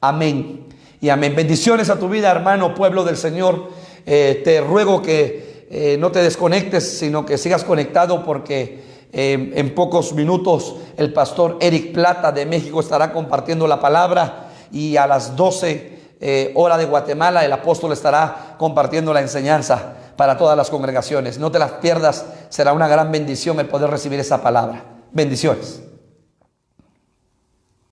Amén y amén. Bendiciones a tu vida, hermano, pueblo del Señor. Te ruego que no te desconectes, sino que sigas conectado, porque en pocos minutos el pastor Eric Plata de México estará compartiendo la palabra, y a las 12 hora de Guatemala el apóstol estará compartiendo la enseñanza para todas las congregaciones. No te las pierdas, será una gran bendición el poder recibir esa palabra. Bendiciones.